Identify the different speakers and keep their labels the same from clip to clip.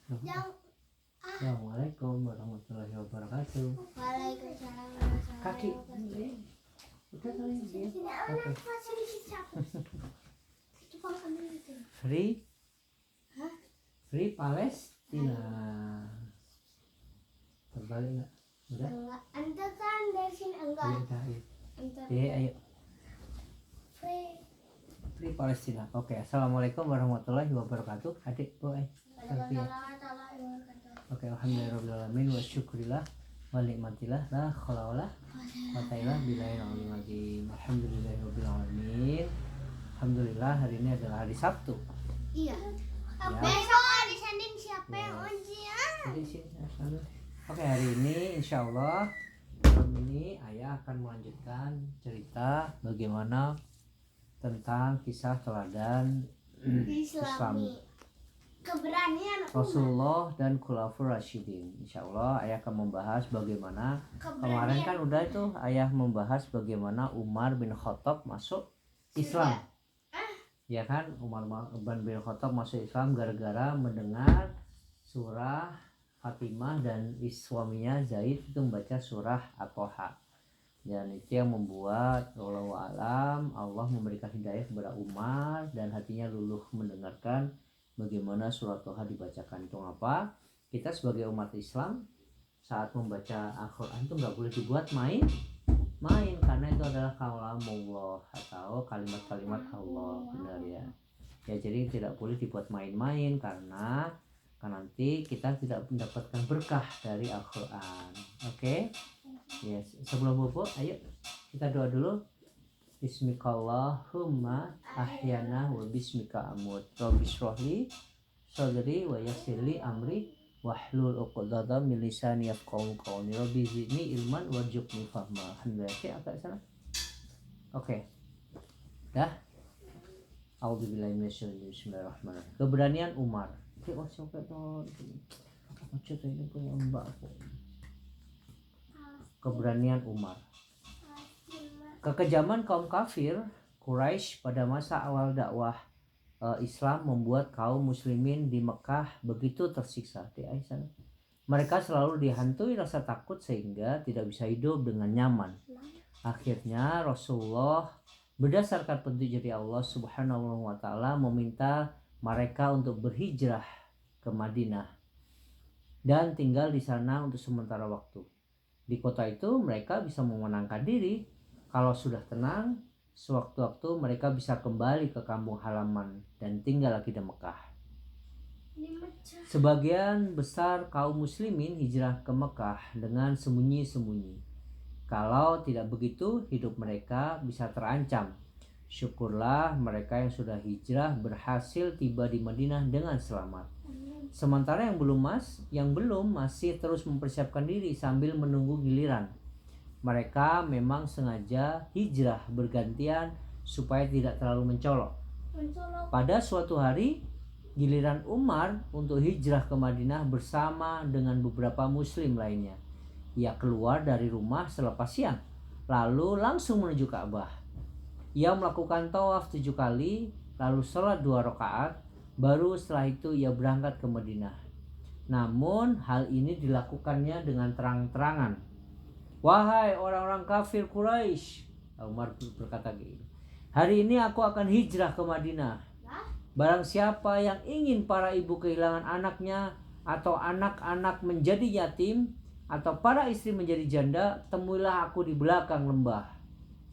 Speaker 1: Assalamualaikum warahmatullahi wabarakatuh.
Speaker 2: Waalaikumsalam warahmatullahi
Speaker 1: Kaki.
Speaker 2: wabarakatuh.
Speaker 1: Udah kali dia.
Speaker 2: Sini,
Speaker 1: Oke. Free.
Speaker 2: Hah?
Speaker 1: Free Palestina. Terbalik enggak? Udah?
Speaker 2: Enggak, ente kan dari sini enggak.
Speaker 1: Ayo, udah, ayo.
Speaker 2: Ente
Speaker 1: Ayo.
Speaker 2: free.
Speaker 1: Free Palestina. Oke, assalamualaikum warahmatullahi wabarakatuh. Adik, boy. Oke, alhamdulillahirobbilalamin wa syukurillah wa nikmatillah la haula wala quwata illa billahil aliyil azim. Alhamdulillahirobbilalamin. Alhamdulillah hari ini adalah hari Sabtu.
Speaker 2: Iya.
Speaker 1: Ya.
Speaker 2: Besok hari Senin siapa yang ujian?
Speaker 1: Jadi sini. Oke, hari ini insyaallah malam ini ayah akan melanjutkan cerita bagaimana tentang kisah teladan Islam
Speaker 2: Keberanian
Speaker 1: Rasulullah dan Khulafaur Rasyidin. Insyaallah ayah akan membahas bagaimana kemarin kan udah itu ayah membahas bagaimana Umar bin Khattab masuk Islam. Ya kan, Umar bin Khattab masuk Islam gara-gara mendengar surah Fatimah dan suaminya Zaid itu membaca surah At-Toha. Dan itu yang membuat wallahu alam Allah memberikan hidayah kepada Umar dan hatinya luluh mendengarkan bagaimana surat Toha dibacakan. Itu apa? Kita sebagai umat Islam saat membaca Al-Quran itu nggak boleh dibuat main karena itu adalah kalamullah atau kalimat-kalimat Allah, benar ya. Ya jadi tidak boleh dibuat main-main karena nanti kita tidak mendapatkan berkah dari Al-Quran. Oke? Yes. Sebelum bobo, ayo kita doa dulu. Bismikallahumma ahyana wa bismika amut. Rabbi shrahli sadri wa yassirli amri wahlul 'uqdatam min lisani yafqahu qawli. Rabbi zidni ilman warzuqni fahma. Alhamdulillah. Agak sana. Oke. Dah. A'udzubillahi minasyaitonir rajim. Bismillahirrahmanirrahim. Keberanian Umar. Oke, siapa tuh? Macet ini punya Mbak aku. Keberanian Umar. Kekejaman kaum kafir Quraisy pada masa awal dakwah Islam membuat kaum muslimin di Mekah begitu tersiksa. Mereka selalu dihantui rasa takut sehingga tidak bisa hidup dengan nyaman. Akhirnya Rasulullah berdasarkan petunjuk dari Allah Subhanahu wa taala meminta mereka untuk berhijrah ke Madinah dan tinggal di sana untuk sementara waktu. Di kota itu mereka bisa memenangkan diri. Kalau sudah tenang, sewaktu-waktu mereka bisa kembali ke kampung halaman dan tinggal lagi di Mekah. Sebagian besar kaum muslimin hijrah ke Mekah dengan sembunyi-sembunyi. Kalau tidak begitu, hidup mereka bisa terancam. Syukurlah mereka yang sudah hijrah berhasil tiba di Madinah dengan selamat. Sementara yang belum masih terus mempersiapkan diri sambil menunggu giliran. Mereka memang sengaja hijrah bergantian supaya tidak terlalu mencolok. Pada suatu hari, giliran Umar untuk hijrah ke Madinah bersama dengan beberapa muslim lainnya. Ia keluar dari rumah selepas siang, lalu langsung menuju Ka'bah. Ia melakukan tawaf 7 kali, lalu sholat 2 rakaat, baru setelah itu ia berangkat ke Madinah. Namun hal ini dilakukannya dengan terang-terangan. Wahai orang-orang kafir Quraisy, Umar berkata gitu. Hari ini aku akan hijrah ke Madinah. Barang siapa yang ingin para ibu kehilangan anaknya, atau anak-anak menjadi yatim, atau para istri menjadi janda, temuilah aku di belakang lembah.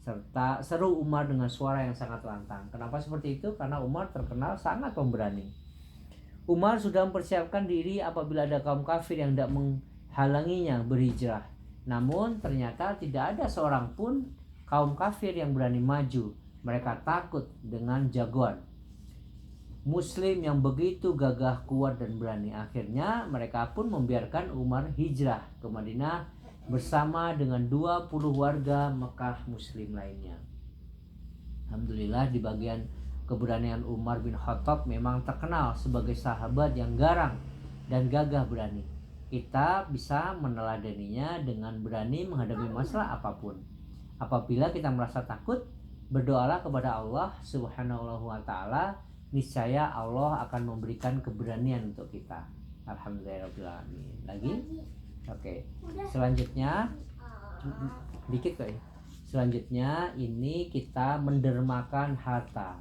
Speaker 1: Serta seru Umar dengan suara yang sangat lantang. Kenapa seperti itu? Karena Umar terkenal sangat pemberani. Umar sudah mempersiapkan diri apabila ada kaum kafir yang tidak menghalanginya berhijrah. Namun ternyata tidak ada seorang pun kaum kafir yang berani maju. Mereka takut dengan jagoan Muslim yang begitu gagah, kuat dan berani. Akhirnya mereka pun membiarkan Umar hijrah ke Madinah bersama dengan 20 warga Mekah Muslim lainnya. Alhamdulillah, di bagian keberanian Umar bin Khattab memang terkenal sebagai sahabat yang garang dan gagah berani. Kita bisa meneladaninya dengan berani menghadapi masalah apapun. Apabila kita merasa takut, berdoalah kepada Allah Subhanahu wa taala, niscaya Allah akan memberikan keberanian untuk kita. Alhamdulillahirobbilalamin. Lagi? Oke.
Speaker 2: Udah.
Speaker 1: Selanjutnya dikit kok ya. Selanjutnya ini kita mendermakan harta.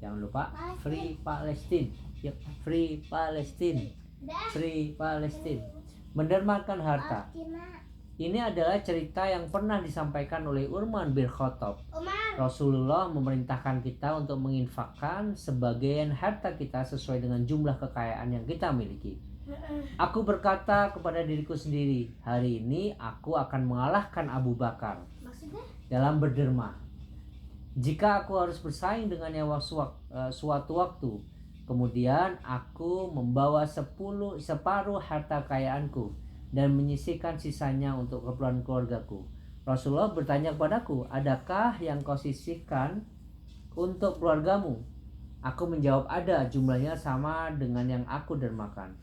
Speaker 1: Jangan lupa Free Palestine. Yuk, Free Palestine.
Speaker 2: Udah.
Speaker 1: Free Palestine. Mendermakan harta. Ini adalah cerita yang pernah disampaikan oleh Umar bin Khattab. Rasulullah memerintahkan kita untuk menginfakkan sebagian harta kita sesuai dengan jumlah kekayaan yang kita miliki. Aku berkata kepada diriku sendiri, hari ini aku akan mengalahkan Abu Bakar
Speaker 2: Maksudnya?
Speaker 1: dalam berderma. Jika aku harus bersaing dengannya suatu waktu, kemudian aku membawa separuh harta kekayaanku dan menyisihkan sisanya untuk keperluan keluargaku. Rasulullah bertanya kepadaku, adakah yang kau sisihkan untuk keluargamu? Aku menjawab, ada, jumlahnya sama dengan yang aku dermakan.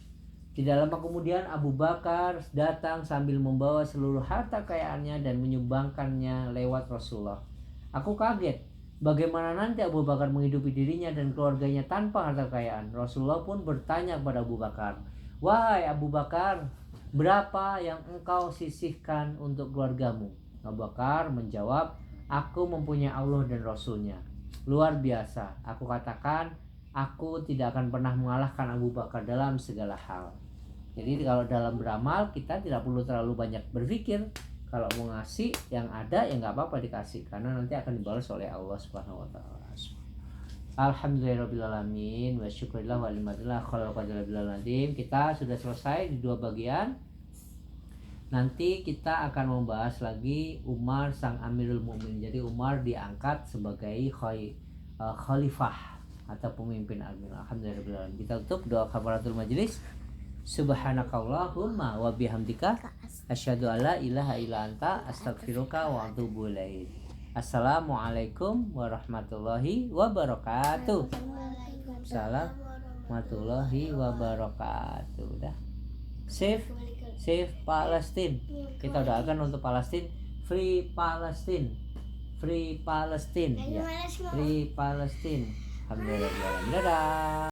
Speaker 1: Tidak lama kemudian Abu Bakar datang sambil membawa seluruh harta kekayaannya dan menyumbangkannya lewat Rasulullah. Aku kaget, bagaimana nanti Abu Bakar menghidupi dirinya dan keluarganya tanpa harta kekayaan. Rasulullah pun bertanya kepada Abu Bakar, wahai Abu Bakar, berapa yang engkau sisihkan untuk keluargamu? Abu Bakar menjawab, aku mempunyai Allah dan Rasulnya. Luar biasa, aku katakan, aku tidak akan pernah mengalahkan Abu Bakar dalam segala hal. Jadi kalau dalam beramal kita tidak perlu terlalu banyak berpikir. Kalau mau ngasih yang ada ya nggak apa-apa dikasih, karena nanti akan dibalas oleh Allah Subhanahu Wa Taala. Alhamdulillahirobbilalamin wa syukurillah wa limadillah khalal qadillah nadim. Kita sudah selesai di 2 bagian. Nanti kita akan membahas lagi Umar sang Amirul Mukminin. Jadi Umar diangkat sebagai khalifah atau pemimpin Alhamdulillah. Kita tutup doa kafaratul majelis. Subhanakallahumma wa bihamdika asyhadu alla ilaha illa anta astaghfiruka wa atubu ilaik. Assalamualaikum warahmatullahi wabarakatuh. Assalamualaikum warahmatullahi wabarakatuh. Udah. Save Palestine. Kita doakan untuk Palestine. Free Palestine. Free Palestine. Ya. Free Palestine. Alhamdulillah. Dadah.